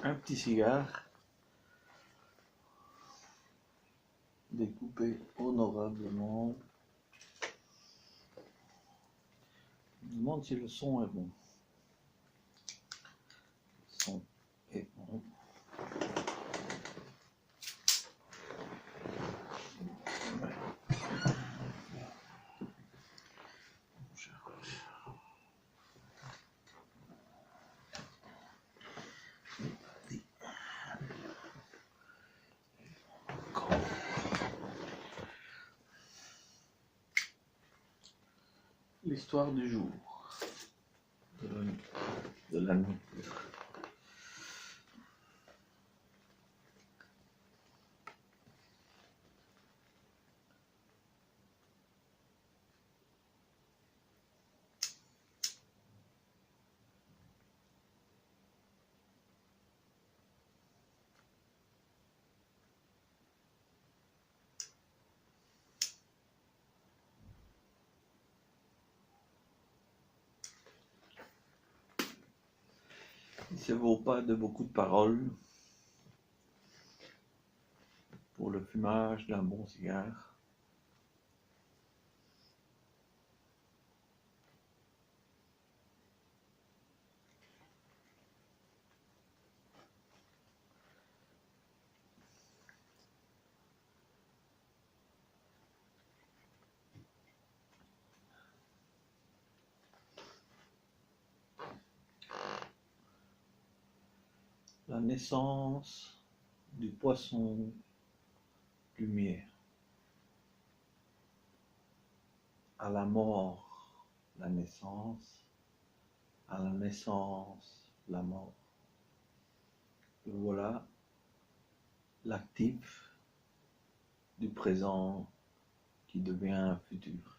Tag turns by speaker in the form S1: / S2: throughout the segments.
S1: Un petit cigare découpé honorablement. Je me demande si le son est bon. Le son est bon. L'histoire du jour, de la nuit. Il ne se vaut pas de beaucoup de paroles pour le fumage d'un bon cigare. La naissance du poisson lumière. À la mort, la naissance. À la naissance, la mort. Et voilà l'actif du présent qui devient un futur.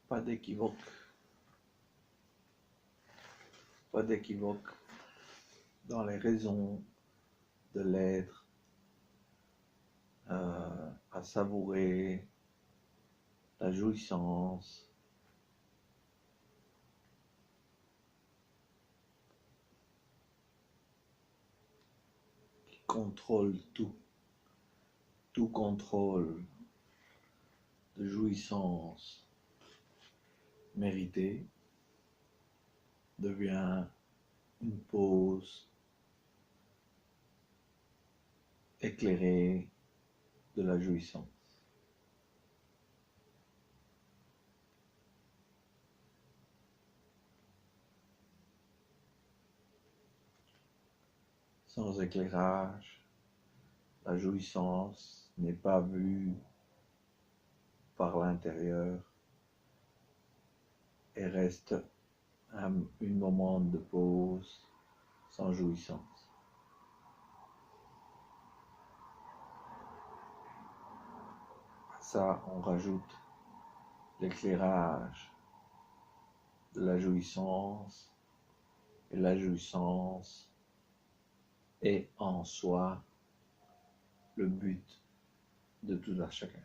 S1: Pas d'équivoque. Pas d'équivoque dans les raisons de l'être, à savourer la jouissance, qui contrôle tout contrôle de jouissance méritée devient une pause éclairée de la jouissance. Sans éclairage, la jouissance n'est pas vue par l'intérieur et reste un moment de pause sans jouissance. À ça, on rajoute l'éclairage de la jouissance, et la jouissance est en soi le but de tout un chacun.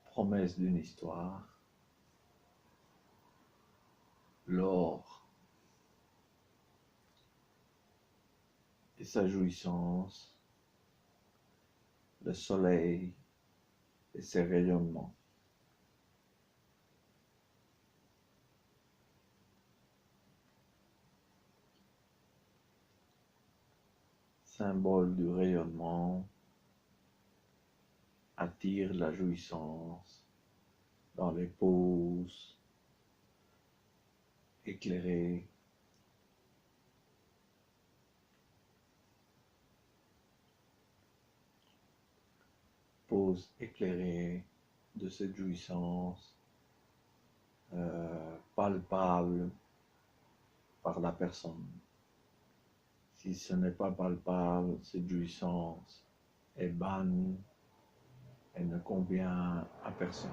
S1: Promesse d'une histoire, l'or et sa jouissance, le soleil et ses rayonnements. Symbole du rayonnement, attire la jouissance dans les pauses éclairées, pause éclairée de cette jouissance palpable par la personne. Si ce n'est pas palpable, cette jouissance est banne et ne convient à personne.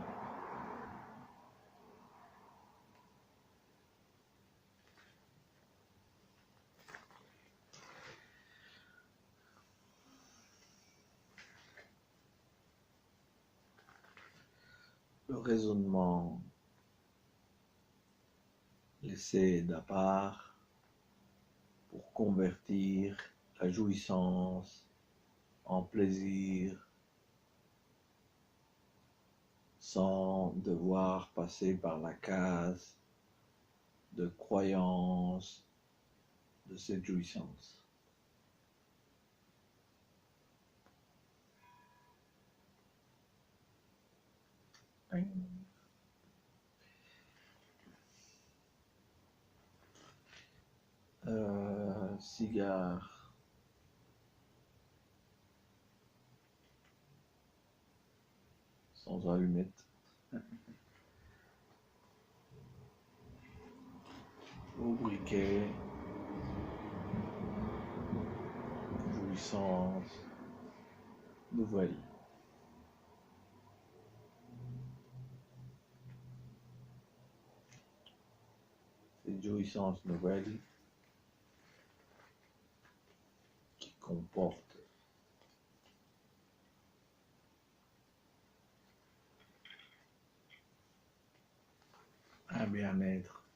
S1: le raisonnement laissé d'à part pour convertir la jouissance en plaisir sans devoir passer par la case de croyance de cette jouissance. Cigare sans allumette, au briquet, jouissance nouvelle. Cette jouissance nouvelle qui comporte un bien-être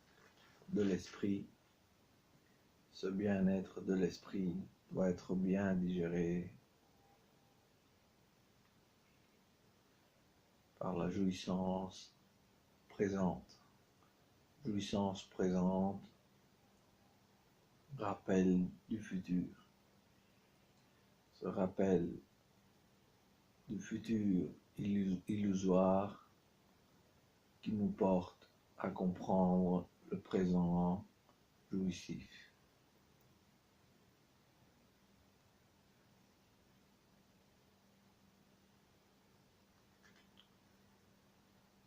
S1: de l'esprit. Ce bien-être de l'esprit doit être bien digéré par la jouissance présente. Jouissance présente, rappel du futur. Ce rappel du futur illusoire qui nous porte à comprendre le présent jouissif.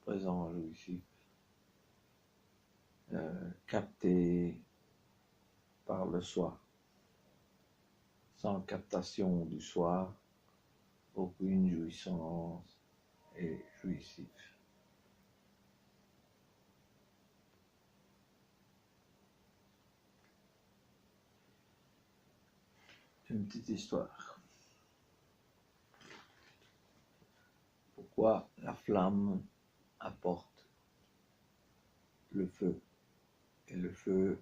S1: Présent jouissif, capté par le soi. Sans captation du soi, aucune jouissance est jouissive. Une petite histoire. Pourquoi la flamme apporte le feu et le feu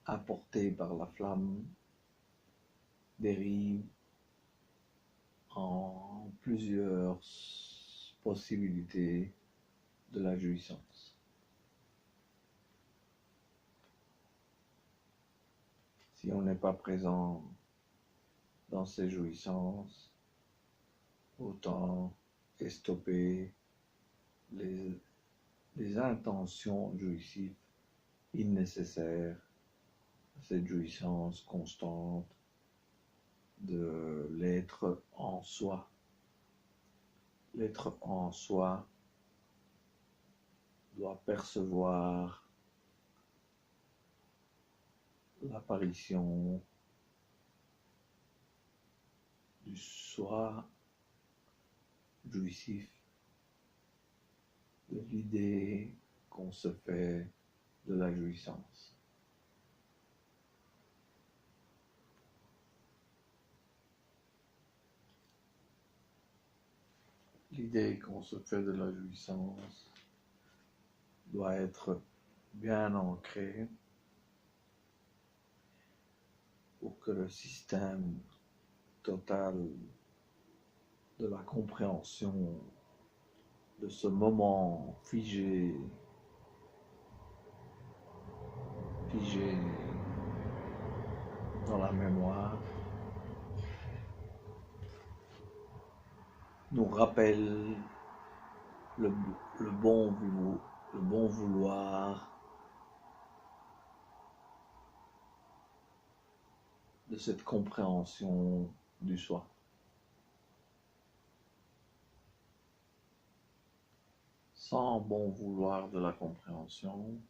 S1: apporté par la flamme dérive en plusieurs possibilités de la jouissance. Si on n'est pas présent dans ces jouissances, autant stopper les intentions jouissives nécessaires à cette jouissance constante de l'être en soi. L'être en soi doit percevoir l'apparition du soi jouissif, de l'idée qu'on se fait de la jouissance. L'idée qu'on se fait de la jouissance doit être bien ancrée pour que le système total de la compréhension de ce moment figé dans la mémoire nous rappelle le bon vouloir de cette compréhension du soi. Sans bon vouloir de la compréhension,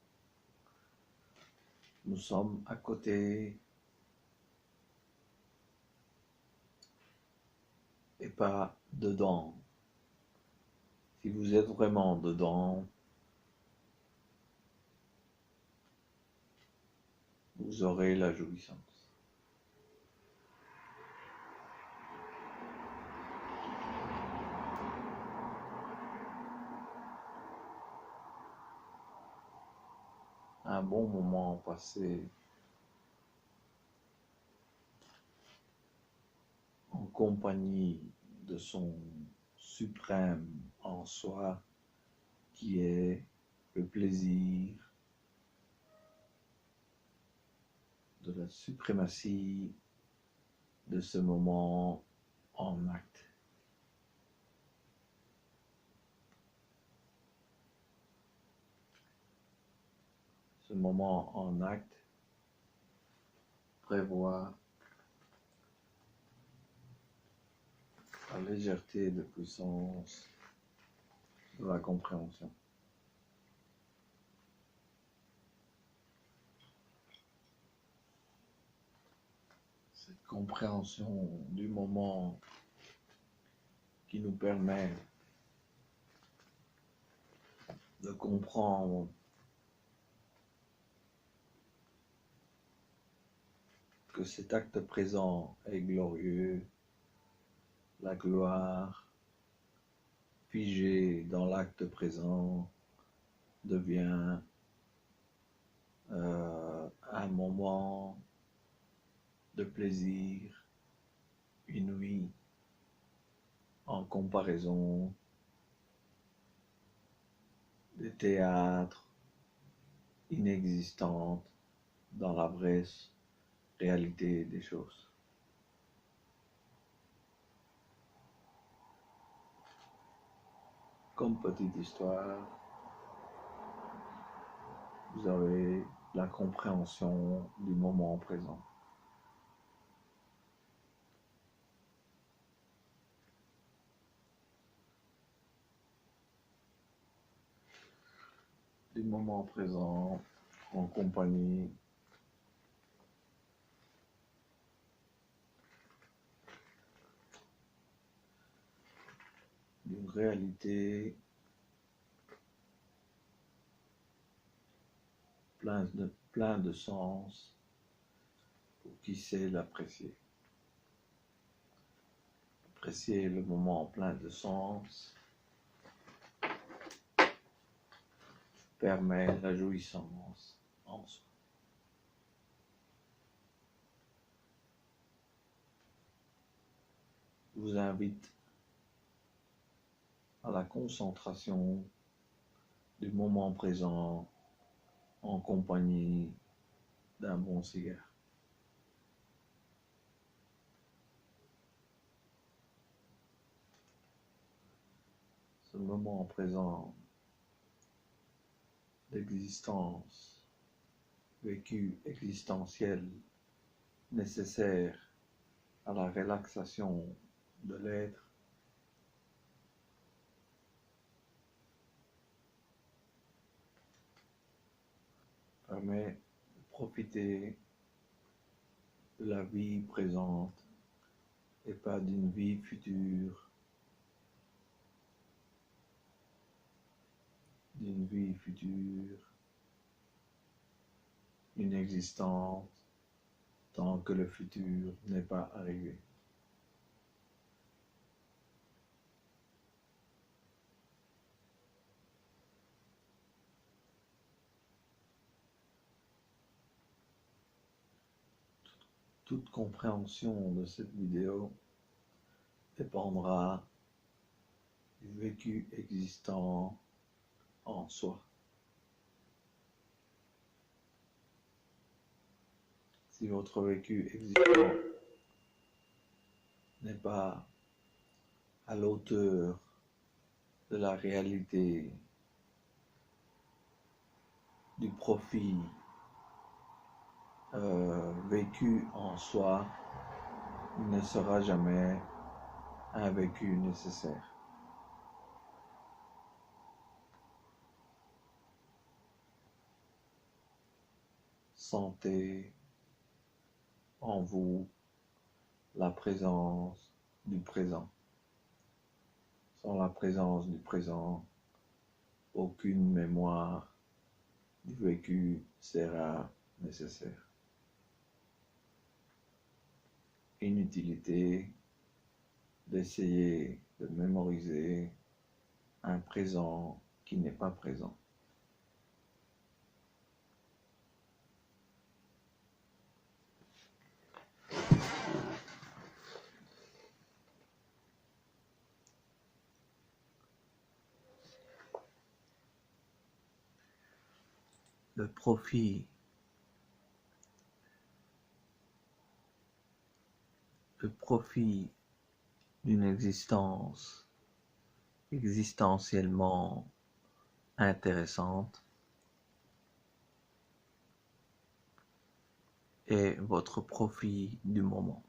S1: nous sommes à côté et pas dedans. Si vous êtes vraiment dedans, vous aurez la jouissance. un bon moment passé en compagnie de son suprême en soi, qui est le plaisir de la suprématie de ce moment en acte. Ce moment en acte prévoit la légèreté de puissance de la compréhension. Cette compréhension du moment qui nous permet de comprendre que cet acte présent est glorieux, la gloire figée dans l'acte présent devient un moment de plaisir inouï en comparaison des théâtres inexistantes dans la vraie réalité des choses. Comme petite histoire, vous avez la compréhension du moment présent. Du moment présent en compagnie d'une réalité plein de sens pour qui sait l'apprécier. Apprécier le moment plein de sens permet la jouissance en soi. Je vous invite à la concentration du moment présent en compagnie d'un bon cigare. Ce moment présent d'existence, vécu existentiel, nécessaire à la relaxation de l'être, permet de profiter de la vie présente et pas d'une vie future, inexistante tant que le futur n'est pas arrivé. Toute compréhension de cette vidéo dépendra du vécu existant en soi. Si votre vécu existant n'est pas à l'auteur de la réalité, du profit vécu en soi, il ne sera jamais un vécu nécessaire. Sentez en vous la présence du présent. Sans la présence du présent, aucune mémoire du vécu sera nécessaire. Inutilité d'essayer de mémoriser un présent qui n'est pas présent. le profit d'une existence existentiellement intéressante est votre profit du moment.